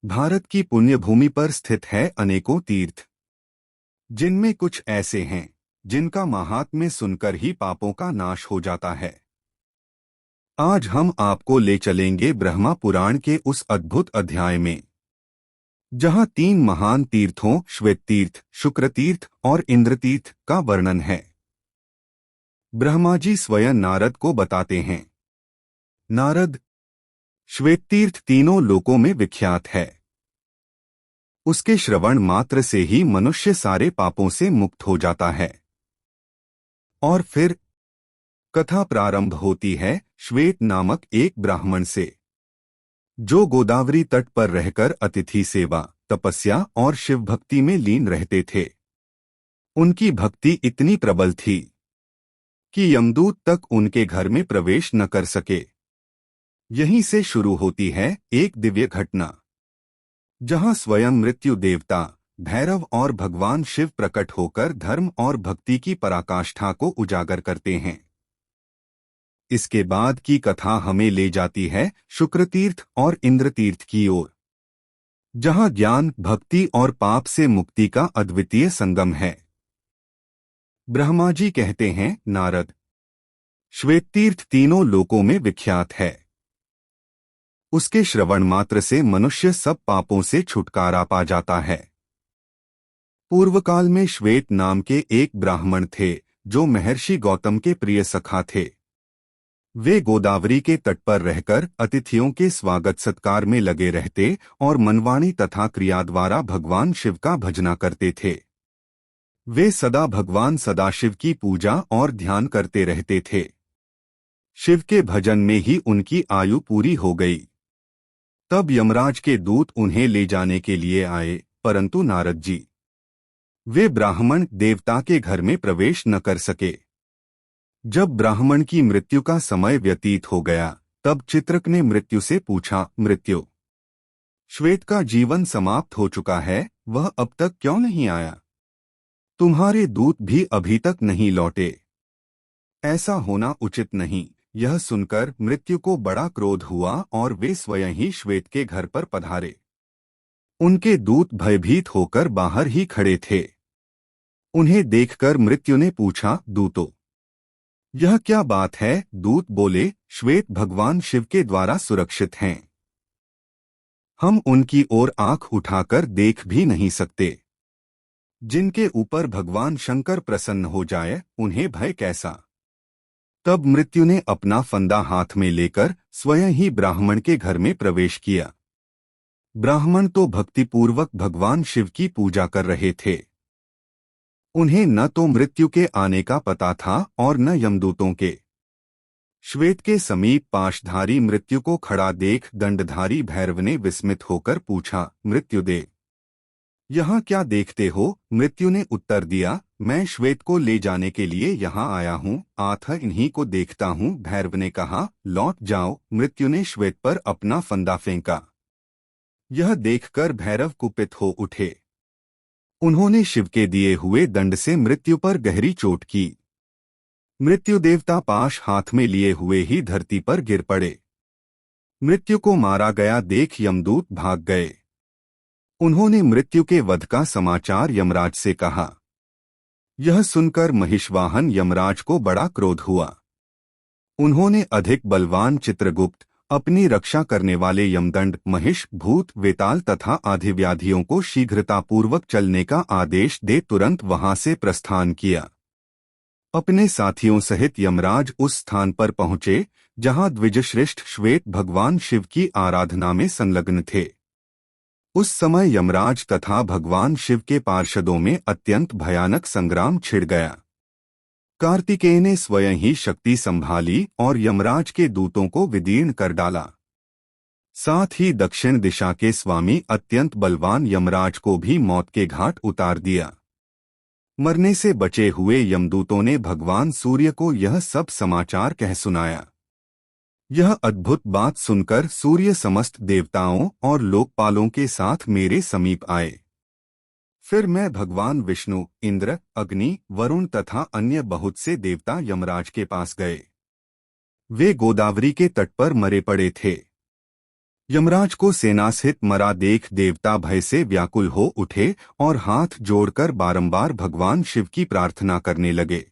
भारत की पुण्य भूमि पर स्थित है अनेकों तीर्थ, जिनमें कुछ ऐसे हैं जिनका महात्म्य सुनकर ही पापों का नाश हो जाता है। आज हम आपको ले चलेंगे ब्रह्मा पुराण के उस अद्भुत अध्याय में, जहां तीन महान तीर्थों श्वेत तीर्थ, शुक्र तीर्थ और इंद्र तीर्थ का वर्णन है। ब्रह्मा जी स्वयं नारद को बताते हैं, नारद, श्वेत तीर्थ तीनों लोकों में विख्यात है। उसके श्रवण मात्र से ही मनुष्य सारे पापों से मुक्त हो जाता है। और फिर कथा प्रारंभ होती है श्वेत नामक एक ब्राह्मण से, जो गोदावरी तट पर रहकर अतिथि सेवा, तपस्या और शिव भक्ति में लीन रहते थे। उनकी भक्ति इतनी प्रबल थी कि यमदूत तक उनके घर में प्रवेश न कर सके। यहीं से शुरू होती है एक दिव्य घटना, जहां स्वयं मृत्यु देवता भैरव और भगवान शिव प्रकट होकर धर्म और भक्ति की पराकाष्ठा को उजागर करते हैं। इसके बाद की कथा हमें ले जाती है शुक्र तीर्थ और इंद्र तीर्थ की ओर, जहां ज्ञान, भक्ति और पाप से मुक्ति का अद्वितीय संगम है। ब्रह्मा जी कहते हैं, नारद, श्वेत तीर्थ तीनों लोकों में विख्यात है। उसके श्रवण मात्र से मनुष्य सब पापों से छुटकारा पा जाता है। पूर्व काल में श्वेत नाम के एक ब्राह्मण थे, जो महर्षि गौतम के प्रिय सखा थे। वे गोदावरी के तट पर रहकर अतिथियों के स्वागत सत्कार में लगे रहते और मनवाणी तथा क्रिया द्वारा भगवान शिव का भजना करते थे। वे सदा भगवान सदाशिव की पूजा और ध्यान करते रहते थे। शिव के भजन में ही उनकी आयु पूरी हो गई। तब यमराज के दूत उन्हें ले जाने के लिए आए, परंतु नारद जी, वे ब्राह्मण देवता के घर में प्रवेश न कर सके। जब ब्राह्मण की मृत्यु का समय व्यतीत हो गया, तब चित्रक ने मृत्यु से पूछा, मृत्यु, श्वेत का जीवन समाप्त हो चुका है, वह अब तक क्यों नहीं आया? तुम्हारे दूत भी अभी तक नहीं लौटे। ऐसा होना उचित नहीं। यह सुनकर मृत्यु को बड़ा क्रोध हुआ और वे स्वयं ही श्वेत के घर पर पधारे। उनके दूत भयभीत होकर बाहर ही खड़े थे। उन्हें देखकर मृत्यु ने पूछा, दूतो, यह क्या बात है? दूत बोले, श्वेत भगवान शिव के द्वारा सुरक्षित हैं। हम उनकी ओर आंख उठाकर देख भी नहीं सकते। जिनके ऊपर भगवान शंकर प्रसन्न हो जाए, उन्हें भय कैसा? तब मृत्यु ने अपना फंदा हाथ में लेकर स्वयं ही ब्राह्मण के घर में प्रवेश किया। ब्राह्मण तो भक्तिपूर्वक भगवान शिव की पूजा कर रहे थे। उन्हें न तो मृत्यु के आने का पता था और न यमदूतों के। श्वेत के समीप पाशधारी मृत्यु को खड़ा देख दंडधारी भैरव ने विस्मित होकर पूछा, मृत्युदेव, यहाँ क्या देखते हो? मृत्यु ने उत्तर दिया, मैं श्वेत को ले जाने के लिए यहाँ आया हूँ, आथ इन्हीं को देखता हूँ। भैरव ने कहा, लौट जाओ। मृत्यु ने श्वेत पर अपना फंदा फेंका। यह देखकर भैरव कुपित हो उठे। उन्होंने शिव के दिए हुए दंड से मृत्यु पर गहरी चोट की। मृत्यु देवता पाश हाथ में लिए हुए ही धरती पर गिर पड़े। मृत्यु को मारा गया देख यमदूत भाग गए। उन्होंने मृत्यु के वध का समाचार यमराज से कहा। यह सुनकर महिषवाहन यमराज को बड़ा क्रोध हुआ। उन्होंने अधिक बलवान चित्रगुप्त, अपनी रक्षा करने वाले यमदंड, महिष, भूत, वेताल तथा आदि व्याधियों को शीघ्रतापूर्वक चलने का आदेश दे तुरंत वहां से प्रस्थान किया। अपने साथियों सहित यमराज उस स्थान पर पहुंचे जहां द्विजश्रेष्ठ श्वेत भगवान शिव की आराधना में संलग्न थे। उस समय यमराज तथा भगवान शिव के पार्षदों में अत्यंत भयानक संग्राम छिड़ गया। कार्तिकेय ने स्वयं ही शक्ति संभाली और यमराज के दूतों को विदीर्ण कर डाला। साथ ही दक्षिण दिशा के स्वामी अत्यंत बलवान यमराज को भी मौत के घाट उतार दिया। मरने से बचे हुए यमदूतों ने भगवान सूर्य को यह सब समाचार कह सुनाया। यह अद्भुत बात सुनकर सूर्य समस्त देवताओं और लोकपालों के साथ मेरे समीप आए। फिर मैं भगवान विष्णु, इंद्र, अग्नि, वरुण तथा अन्य बहुत से देवता यमराज के पास गए। वे गोदावरी के तट पर मरे पड़े थे। यमराज को सेना सहित मरा देख देवता भय से व्याकुल हो उठे और हाथ जोड़कर बारंबार भगवान शिव की प्रार्थना करने लगे।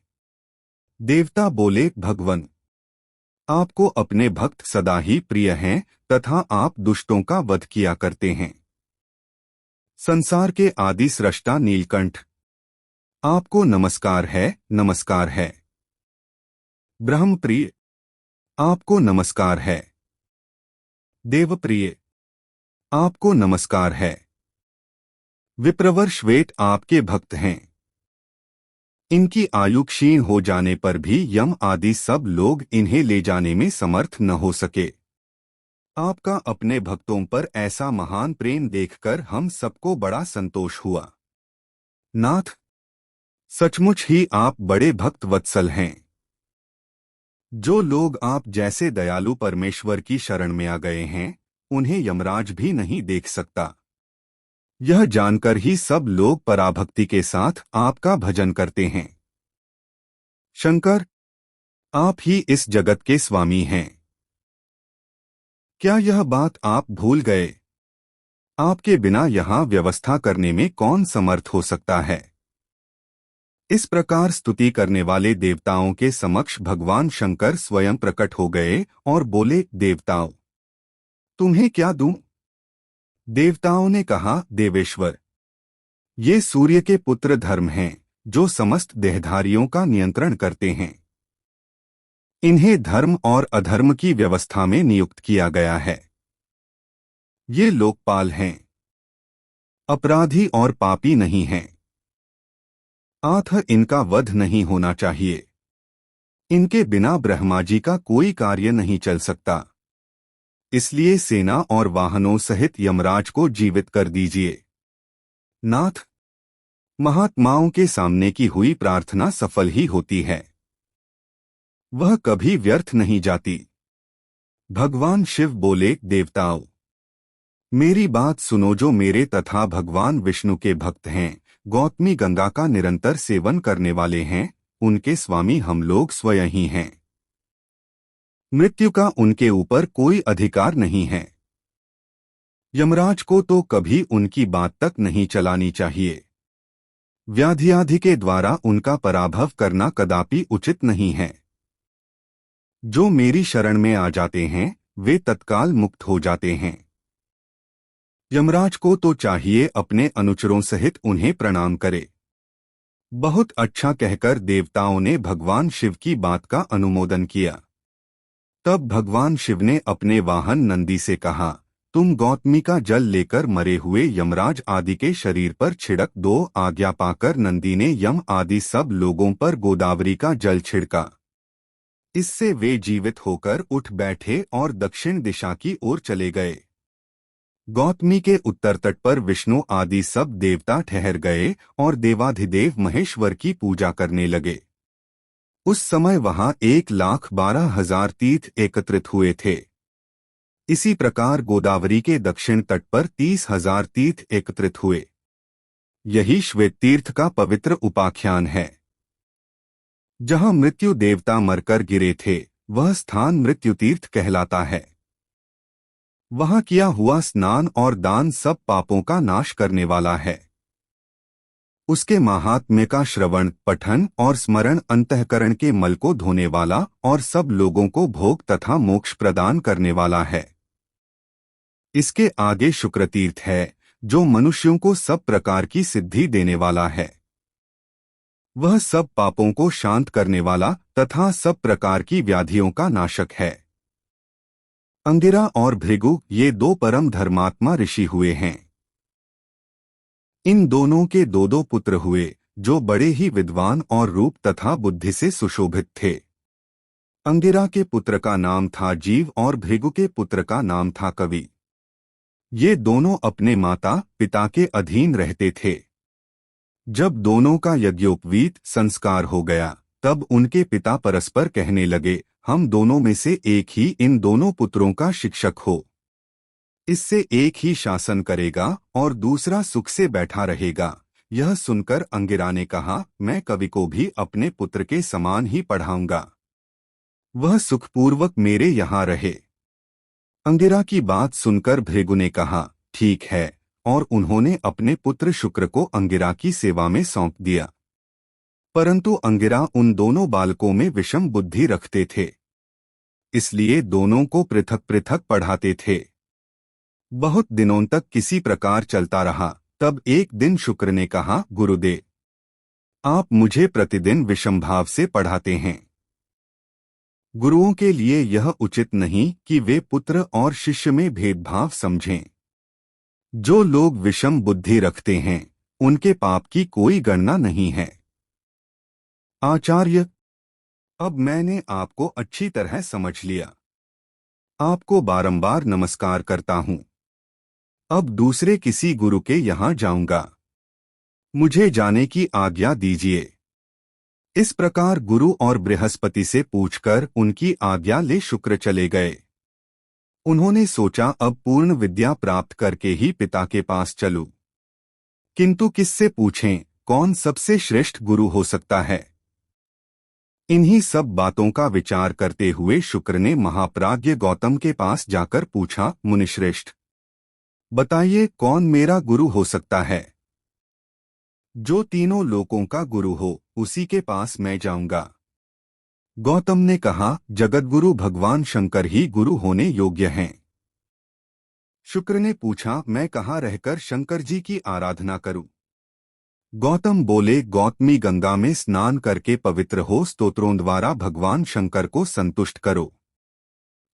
देवता बोले, भगवन, आपको अपने भक्त सदा ही प्रिय हैं तथा आप दुष्टों का वध किया करते हैं। संसार के आदि सृष्टा नीलकंठ, आपको नमस्कार है, नमस्कार है। ब्रह्मप्रिय, आपको नमस्कार है। देवप्रिय, आपको नमस्कार है। विप्रवर श्वेत आपके भक्त हैं। इनकी आयु क्षीण हो जाने पर भी यम आदि सब लोग इन्हें ले जाने में समर्थ न हो सके। आपका अपने भक्तों पर ऐसा महान प्रेम देखकर हम सबको बड़ा संतोष हुआ। नाथ, सचमुच ही आप बड़े भक्त वत्सल हैं। जो लोग आप जैसे दयालु परमेश्वर की शरण में आ गए हैं, उन्हें यमराज भी नहीं देख सकता। यह जानकर ही सब लोग पराभक्ति के साथ आपका भजन करते हैं। शंकर, आप ही इस जगत के स्वामी हैं। क्या यह बात आप भूल गए? आपके बिना यहाँ व्यवस्था करने में कौन समर्थ हो सकता है? इस प्रकार स्तुति करने वाले देवताओं के समक्ष भगवान शंकर स्वयं प्रकट हो गए और बोले, देवताओं, तुम्हें क्या दूं? देवताओं ने कहा, देवेश्वर, ये सूर्य के पुत्र धर्म हैं, जो समस्त देहधारियों का नियंत्रण करते हैं। इन्हें धर्म और अधर्म की व्यवस्था में नियुक्त किया गया है। ये लोकपाल हैं, अपराधी और पापी नहीं हैं। अतः इनका वध नहीं होना चाहिए। इनके बिना ब्रह्मा जी का कोई कार्य नहीं चल सकता। इसलिए सेना और वाहनों सहित यमराज को जीवित कर दीजिए। नाथ, महात्माओं के सामने की हुई प्रार्थना सफल ही होती है, वह कभी व्यर्थ नहीं जाती। भगवान शिव बोले, देवताओं, मेरी बात सुनो। जो मेरे तथा भगवान विष्णु के भक्त हैं, गौतमी गंगा का निरंतर सेवन करने वाले हैं, उनके स्वामी हम लोग स्वयं ही हैं। मृत्यु का उनके ऊपर कोई अधिकार नहीं है। यमराज को तो कभी उनकी बात तक नहीं चलानी चाहिए। व्याधियाधि के द्वारा उनका पराभव करना कदापि उचित नहीं है। जो मेरी शरण में आ जाते हैं, वे तत्काल मुक्त हो जाते हैं। यमराज को तो चाहिए अपने अनुचरों सहित उन्हें प्रणाम करे। बहुत अच्छा कहकर देवताओं ने भगवान शिव की बात का अनुमोदन किया। तब भगवान शिव ने अपने वाहन नंदी से कहा, तुम गौतमी का जल लेकर मरे हुए यमराज आदि के शरीर पर छिड़क दो। आज्ञा पाकर नंदी ने यम आदि सब लोगों पर गोदावरी का जल छिड़का। इससे वे जीवित होकर उठ बैठे और दक्षिण दिशा की ओर चले गए। गौतमी के उत्तर तट पर विष्णु आदि सब देवता ठहर गए और देवाधिदेव महेश्वर की पूजा करने लगे। उस समय वहां 1,12,000 तीर्थ एकत्रित हुए थे। इसी प्रकार गोदावरी के दक्षिण तट पर 30,000 तीर्थ एकत्रित हुए। यही श्वेत तीर्थ का पवित्र उपाख्यान है। जहां मृत्यु देवता मरकर गिरे थे, वह स्थान मृत्यु तीर्थ कहलाता है। वहां किया हुआ स्नान और दान सब पापों का नाश करने वाला है। उसके महात्म्य का श्रवण, पठन और स्मरण अंतःकरण के मल को धोने वाला और सब लोगों को भोग तथा मोक्ष प्रदान करने वाला है। इसके आगे शुक्र तीर्थ है, जो मनुष्यों को सब प्रकार की सिद्धि देने वाला है। वह सब पापों को शांत करने वाला तथा सब प्रकार की व्याधियों का नाशक है। अंगिरा और भृगु ये दो परम धर्मात्मा ऋषि हुए हैं। इन दोनों के दो दो पुत्र हुए, जो बड़े ही विद्वान और रूप तथा बुद्धि से सुशोभित थे। अंगिरा के पुत्र का नाम था जीव और भृगु के पुत्र का नाम था कवि। ये दोनों अपने माता पिता के अधीन रहते थे। जब दोनों का यज्ञोपवीत संस्कार हो गया, तब उनके पिता परस्पर कहने लगे, हम दोनों में से एक ही इन दोनों पुत्रों का शिक्षक हो। इससे एक ही शासन करेगा और दूसरा सुख से बैठा रहेगा। यह सुनकर अंगिरा ने कहा, मैं कवि को भी अपने पुत्र के समान ही पढ़ाऊंगा। वह सुखपूर्वक मेरे यहाँ रहे। अंगिरा की बात सुनकर भृगु ने कहा, ठीक है, और उन्होंने अपने पुत्र शुक्र को अंगिरा की सेवा में सौंप दिया। परंतु अंगिरा उन दोनों बालकों में विषम बुद्धि रखते थे, इसलिए दोनों को पृथक पृथक पढ़ाते थे। बहुत दिनों तक किसी प्रकार चलता रहा। तब एक दिन शुक्र ने कहा, गुरुदेव, आप मुझे प्रतिदिन विषम भाव से पढ़ाते हैं। गुरुओं के लिए यह उचित नहीं कि वे पुत्र और शिष्य में भेदभाव समझें। जो लोग विषम बुद्धि रखते हैं, उनके पाप की कोई गणना नहीं है। आचार्य, अब मैंने आपको अच्छी तरह समझ लिया। आपको बारंबार नमस्कार करता हूं। अब दूसरे किसी गुरु के यहां जाऊंगा। मुझे जाने की आज्ञा दीजिए। इस प्रकार गुरु और बृहस्पति से पूछकर उनकी आज्ञा ले शुक्र चले गए। उन्होंने सोचा, अब पूर्ण विद्या प्राप्त करके ही पिता के पास चलूं। किंतु किससे पूछें, कौन सबसे श्रेष्ठ गुरु हो सकता है? इन्हीं सब बातों का विचार करते हुए शुक्र ने महाप्राज्ञ गौतम के पास जाकर पूछा, मुनिश्रेष्ठ, बताइए कौन मेरा गुरु हो सकता है? जो तीनों लोकों का गुरु हो, उसी के पास मैं जाऊंगा। गौतम ने कहा, जगतगुरु भगवान शंकर ही गुरु होने योग्य हैं। शुक्र ने पूछा, मैं कहाँ रहकर शंकर जी की आराधना करूं? गौतम बोले, गौतमी गंगा में स्नान करके पवित्र हो स्तोत्रों द्वारा भगवान शंकर को संतुष्ट करो।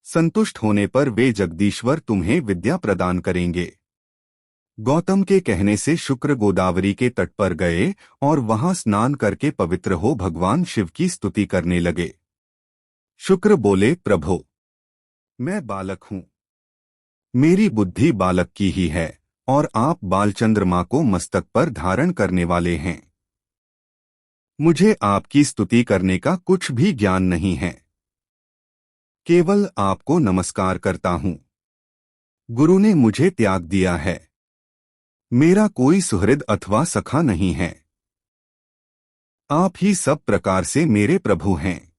संतुष्ट होने पर वे जगदीश्वर तुम्हें विद्या प्रदान करेंगे। गौतम के कहने से शुक्र गोदावरी के तट पर गए और वहां स्नान करके पवित्र हो भगवान शिव की स्तुति करने लगे। शुक्र बोले, प्रभो, मैं बालक हूं, मेरी बुद्धि बालक की ही है, और आप बालचंद्रमा को मस्तक पर धारण करने वाले हैं। मुझे आपकी स्तुति करने का कुछ भी ज्ञान नहीं है, केवल आपको नमस्कार करता हूं। गुरु ने मुझे त्याग दिया है, मेरा कोई सुहृद अथवा सखा नहीं है। आप ही सब प्रकार से मेरे प्रभु हैं।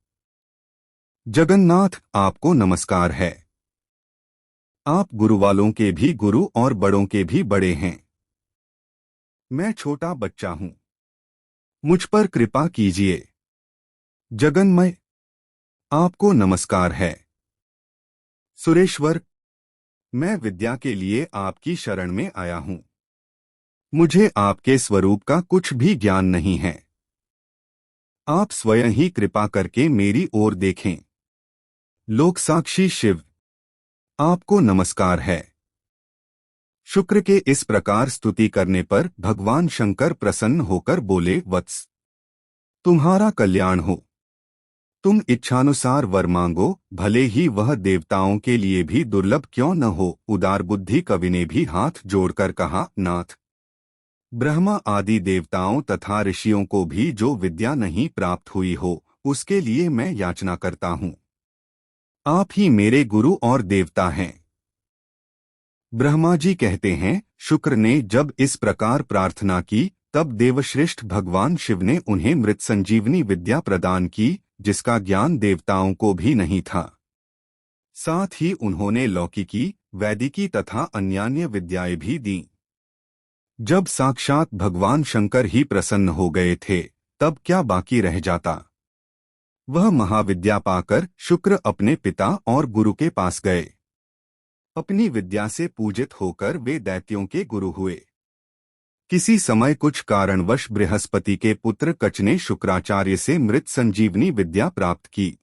जगन्नाथ, आपको नमस्कार है। आप गुरु वालों के भी गुरु और बड़ों के भी बड़े हैं। मैं छोटा बच्चा हूं, मुझ पर कृपा कीजिए। जगन्मय, आपको नमस्कार है। सुरेश्वर, मैं विद्या के लिए आपकी शरण में आया हूं। मुझे आपके स्वरूप का कुछ भी ज्ञान नहीं है। आप स्वयं ही कृपा करके मेरी ओर देखें। लोक साक्षी शिव, आपको नमस्कार है। शुक्र के इस प्रकार स्तुति करने पर भगवान शंकर प्रसन्न होकर बोले, वत्स, तुम्हारा कल्याण हो। तुम इच्छानुसार वर मांगो, भले ही वह देवताओं के लिए भी दुर्लभ क्यों न हो। उदार बुद्धि कवि ने भी हाथ जोड़कर कहा, नाथ, ब्रह्मा आदि देवताओं तथा ऋषियों को भी जो विद्या नहीं प्राप्त हुई हो, उसके लिए मैं याचना करता हूँ। आप ही मेरे गुरु और देवता हैं। ब्रह्मा जी कहते हैं, शुक्र ने जब इस प्रकार प्रार्थना की, तब देवश्रेष्ठ भगवान शिव ने उन्हें मृत संजीवनी विद्या प्रदान की, जिसका ज्ञान देवताओं को भी नहीं था। साथ ही उन्होंने लौकिकी, वैदिकी तथा अन्यान्य विद्याएं भी दीं। जब साक्षात भगवान शंकर ही प्रसन्न हो गए थे, तब क्या बाकी रह जाता। वह महाविद्या पाकर शुक्र अपने पिता और गुरु के पास गए। अपनी विद्या से पूजित होकर वे दैत्यों के गुरु हुए। किसी समय कुछ कारणवश बृहस्पति के पुत्र कच ने शुक्राचार्य से मृत संजीवनी विद्या प्राप्त की।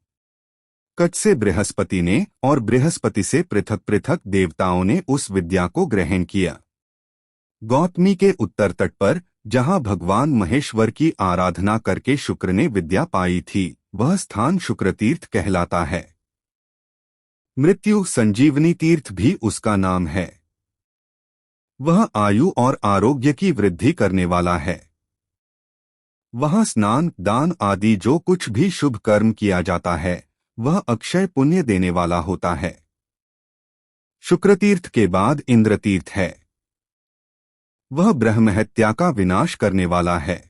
कच से बृहस्पति ने और बृहस्पति से पृथक पृथक देवताओं ने उस विद्या को ग्रहण किया। गौतमी के उत्तर तट पर, जहां भगवान महेश्वर की आराधना करके शुक्र ने विद्या पाई थी, वह स्थान शुक्र तीर्थ कहलाता है। मृत्यु संजीवनी तीर्थ भी उसका नाम है। वह आयु और आरोग्य की वृद्धि करने वाला है। वहां स्नान, दान आदि जो कुछ भी शुभ कर्म किया जाता है, वह अक्षय पुण्य देने वाला होता है। शुक्रतीर्थ के बाद इंद्रतीर्थ है। वह ब्रह्महत्या का विनाश करने वाला है।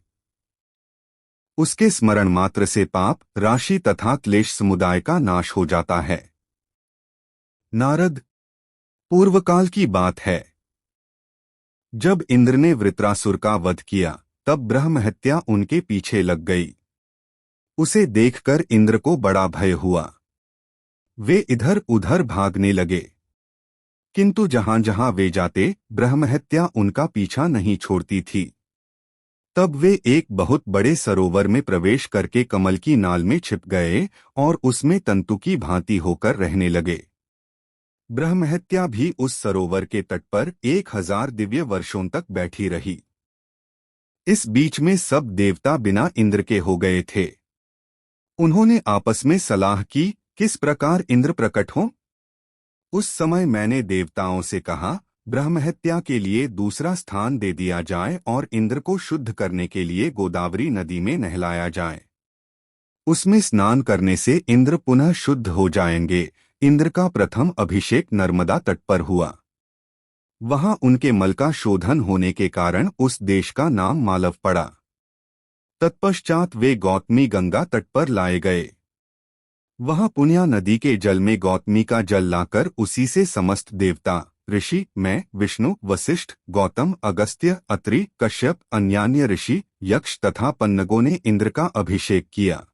उसके स्मरण मात्र से पाप राशि तथा क्लेश समुदाय का नाश हो जाता है। नारद, पूर्वकाल की बात है, जब इंद्र ने वृत्रासुर का वध किया, तब ब्रह्महत्या उनके पीछे लग गई। उसे देखकर इंद्र को बड़ा भय हुआ। वे इधर उधर भागने लगे, किंतु जहां जहां वे जाते, ब्रह्महत्या उनका पीछा नहीं छोड़ती थी। तब वे एक बहुत बड़े सरोवर में प्रवेश करके कमल की नाल में छिप गए और उसमें तंतु की भांति होकर रहने लगे। ब्रह्महत्या भी उस सरोवर के तट पर 1000 दिव्य वर्षों तक बैठी रही। इस बीच में सब देवता बिना इंद्र के हो गए थे। उन्होंने आपस में सलाह की, किस प्रकार इंद्र प्रकट हों। उस समय मैंने देवताओं से कहा, ब्रह्महत्या के लिए दूसरा स्थान दे दिया जाए और इंद्र को शुद्ध करने के लिए गोदावरी नदी में नहलाया जाए। उसमें स्नान करने से इंद्र पुनः शुद्ध हो जाएंगे। इंद्र का प्रथम अभिषेक नर्मदा तट पर हुआ। वहां उनके मल का शोधन होने के कारण उस देश का नाम मालव पड़ा। तत्पश्चात वे गौतमी गंगा तट पर लाए गए। वहां पुण्या नदी के जल में गौतमी का जल लाकर उसी से समस्त देवता, ऋषि, मैं, विष्णु, वशिष्ठ, गौतम, अगस्त्य, अत्रि, कश्यप, अन्यान्य ऋषि, यक्ष तथा पन्नगों ने इंद्र का अभिषेक किया।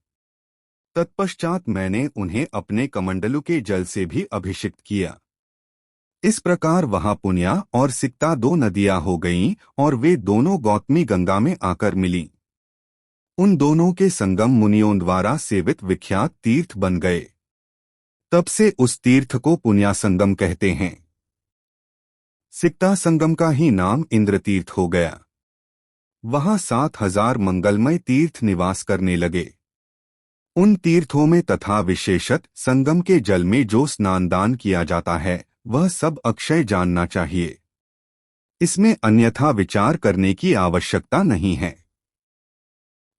तत्पश्चात मैंने उन्हें अपने कमंडलू के जल से भी अभिषिक्त किया। इस प्रकार वहां पुण्या और सिक्ता 2 नदियां हो गईं और वे दोनों गौतमी गंगा में आकर मिलीं। उन दोनों के संगम मुनियों द्वारा सेवित विख्यात तीर्थ बन गए। तब से उस तीर्थ को पुण्या संगम कहते हैं। सिक्ता संगम का ही नाम इंद्र तीर्थ हो गया। वहां 7000 मंगलमय तीर्थ निवास करने लगे। उन तीर्थों में तथा विशेषत संगम के जल में जो स्नानदान किया जाता है, वह सब अक्षय जानना चाहिए। इसमें अन्यथा विचार करने की आवश्यकता नहीं है।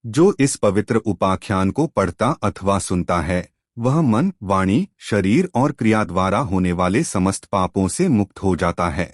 जो इस पवित्र उपाख्यान को पढ़ता अथवा सुनता है, वह मन, वाणी, शरीर और क्रिया द्वारा होने वाले समस्त पापों से मुक्त हो जाता है।